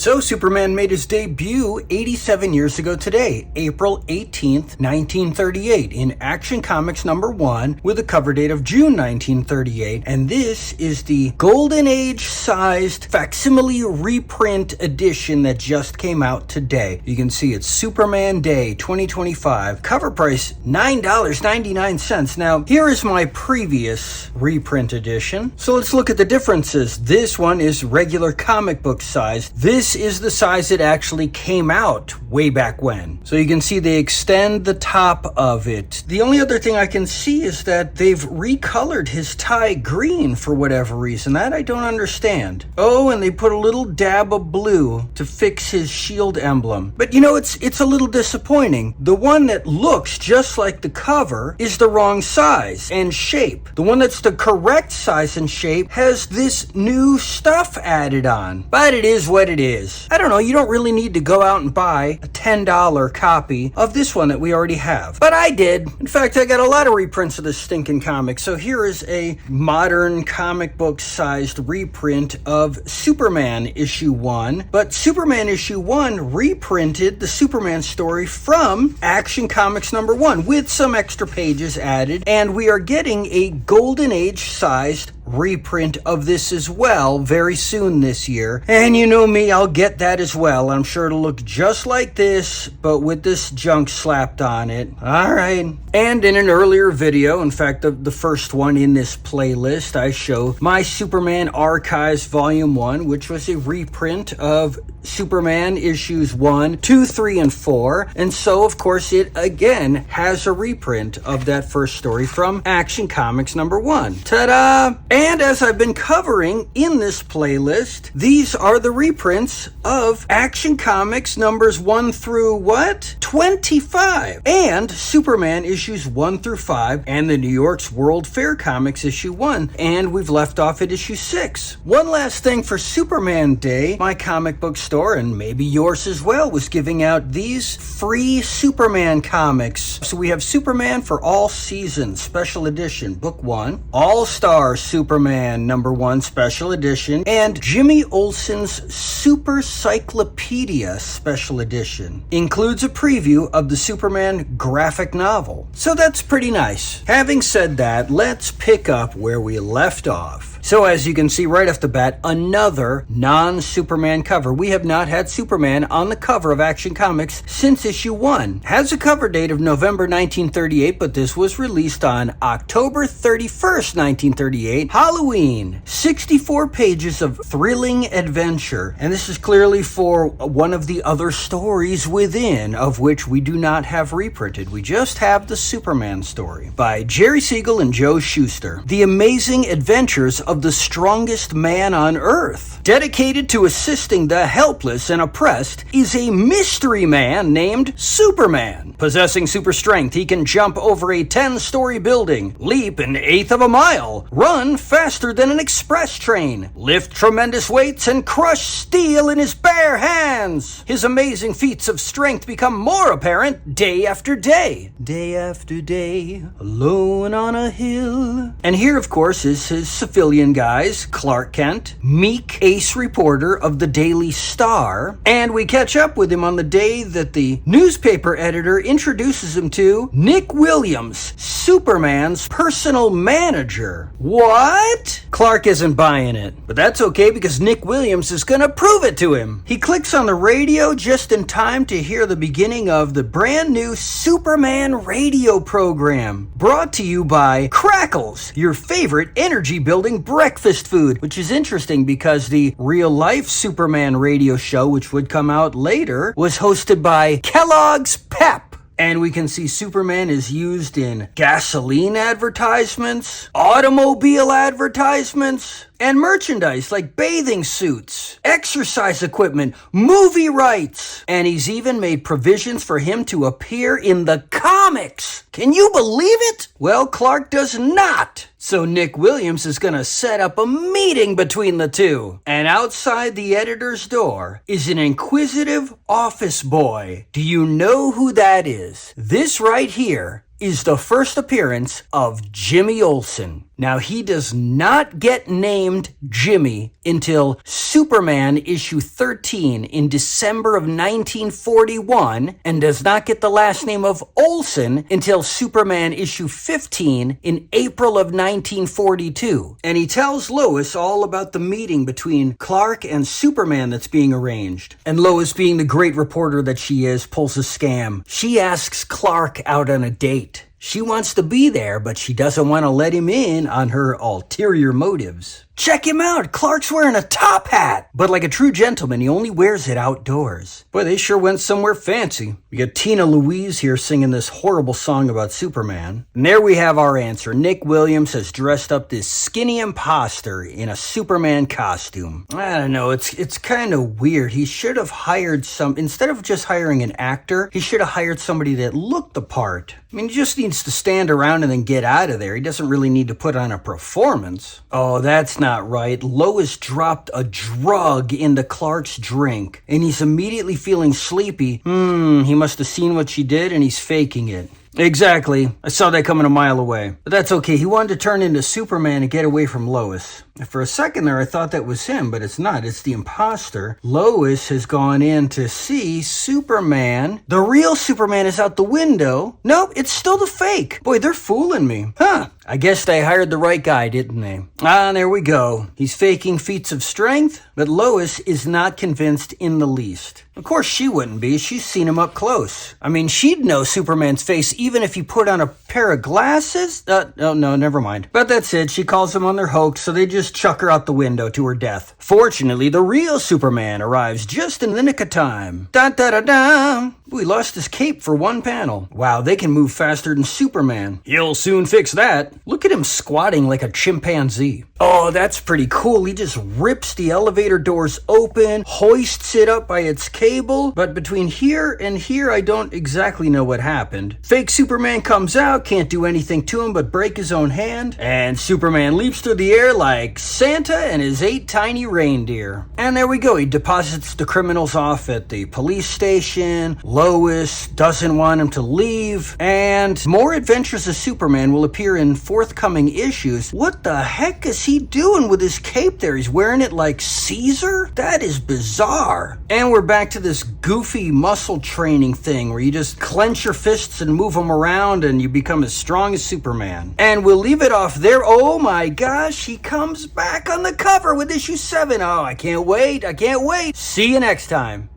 So Superman made his debut 87 years ago today, April 18th, 1938, in Action Comics number 1 with a cover date of June 1938. And this is the Golden Age-sized facsimile reprint edition that just came out today. You can see it's Superman Day 2025. Cover price $9.99. Now, here is my previous reprint edition. So let's look at the differences. This one is regular comic book size. This is the size it actually came out way back when. So you can see they extend the top of it. The only other thing I can see is that they've recolored his tie green for whatever reason. That I don't understand. Oh, and they put a little dab of blue to fix his shield emblem. But you know, it's a little disappointing. The one that looks just like the cover is the wrong size and shape. The one that's the correct size and shape has this new stuff added on. But it is what it is. I don't know, you don't really need to go out and buy a $10 copy of this one that we already have. But I did. In fact, I got a lot of reprints of this stinking comic. So here is a modern comic book sized reprint of Superman issue 1. But Superman issue 1 reprinted the Superman story from Action Comics number 1 with some extra pages added. And we are getting a Golden Age sized reprint of this as well very soon this year. And you know me, I'll get that as well. I'm sure it'll look just like this, but with this junk slapped on it. Alright. And in an earlier video, in fact the first one in this playlist, I show my Superman Archives Volume 1, which was a reprint of Superman issues 1, 2, 3, and 4. And so, of course, it again has a reprint of that first story from Action Comics number 1. Ta-da! And as I've been covering in this playlist, these are the reprints of Action Comics numbers 1 through what? 25. And Superman issues 1 through 5 and the New York's World Fair Comics issue 1. And we've left off at issue 6. One last thing for Superman Day, my comic book store, and maybe yours as well, was giving out these free Superman comics. So we have Superman for All Seasons Special Edition, Book 1, All-Star Superman number 1 Special Edition, and Jimmy Olsen's Super Cyclopedia Special Edition. Includes a preview of the Superman graphic novel. So that's pretty nice. Having said that, let's pick up where we left off. So as you can see right off the bat, another non-Superman cover. We have not had Superman on the cover of Action Comics since issue 1. Has a cover date of November 1938, but this was released on October 31st, 1938, Halloween. 64 pages of thrilling adventure. And this is clearly for one of the other stories within, of which we do not have reprinted. We just have the Superman story by Jerry Siegel and Joe Shuster. The Amazing Adventures of the Strongest Man on Earth. Dedicated to assisting the helpless and oppressed is a mystery man named Superman. Possessing super strength, he can jump over a 10-story building, leap an eighth of a mile, run faster than an express train, lift tremendous weights, and crush steel in his bare hands. His amazing feats of strength become more apparent day after day. Day after day, alone on a hill. And here, of course, is his civilian guys, Clark Kent, meek ace reporter of the Daily Star, and we catch up with him on the day that the newspaper editor introduces him to Nick Williams, Superman's personal manager. What? Clark isn't buying it, but that's okay because Nick Williams is gonna prove it to him. He clicks on the radio just in time to hear the beginning of the brand new Superman radio program, brought to you by Crackles, your favorite energy-building breakfast food, which is interesting because the real-life Superman radio show, which would come out later, was hosted by Kellogg's Pep. And we can see Superman is used in gasoline advertisements, automobile advertisements, and merchandise like bathing suits, exercise equipment, movie rights. And he's even made provisions for him to appear in the comics. Can you believe it? Well, Clark does not. So Nick Williams is going to set up a meeting between the two. And outside the editor's door is an inquisitive office boy. Do you know who that is? This right here is the first appearance of Jimmy Olsen. Now, he does not get named Jimmy until Superman issue 13 in December of 1941, and does not get the last name of Olsen until Superman issue 15 in April of 1942. And he tells Lois all about the meeting between Clark and Superman that's being arranged. And Lois, being the great reporter that she is, pulls a scam. She asks Clark out on a date. She wants to be there, but she doesn't want to let him in on her ulterior motives. Check him out! Clark's wearing a top hat! But like a true gentleman, he only wears it outdoors. Boy, they sure went somewhere fancy. We got Tina Louise here singing this horrible song about Superman. And there we have our answer. Nick Williams has dressed up this skinny imposter in a Superman costume. I don't know, it's kind of weird. He should have hired instead of just hiring an actor, he should have hired somebody that looked the part. I mean, he just needs to stand around and then get out of there. He doesn't really need to put on a performance. Oh, that's not right. Lois dropped a drug into Clark's drink, and he's immediately feeling sleepy. He must have seen what she did, and he's faking it. Exactly. I saw that coming a mile away. But that's okay. He wanted to turn into Superman and get away from Lois. For a second there, I thought that was him, but it's not. It's the imposter. Lois has gone in to see Superman. The real Superman is out the window. Nope, it's still the fake. Boy, they're fooling me. Huh. I guess they hired the right guy, didn't they? There we go. He's faking feats of strength, but Lois is not convinced in the least. Of course she wouldn't be. She's seen him up close. I mean, she'd know Superman's face even if he put on a pair of glasses. No, never mind. But that's it. She calls them on their hoax, so they just chuck her out the window to her death. Fortunately, the real Superman arrives just in the nick of time. Da-da-da-da! Ooh, he lost his cape for one panel. Wow, they can move faster than Superman. He'll soon fix that. Look at him squatting like a chimpanzee. Oh, that's pretty cool. He just rips the elevator doors open, hoists it up by its cable. But between here and here, I don't exactly know what happened. Fake Superman comes out, can't do anything to him but break his own hand. And Superman leaps through the air like Santa and his 8 tiny reindeer. And there we go. He deposits the criminals off at the police station. Lois doesn't want him to leave, and more adventures of Superman will appear in forthcoming issues. What the heck is he doing with his cape there? He's wearing it like Caesar? That is bizarre. And we're back to this goofy muscle training thing where you just clench your fists and move them around and you become as strong as Superman. And we'll leave it off there. Oh my gosh, he comes back on the cover with issue 7. Oh, I can't wait. See you next time.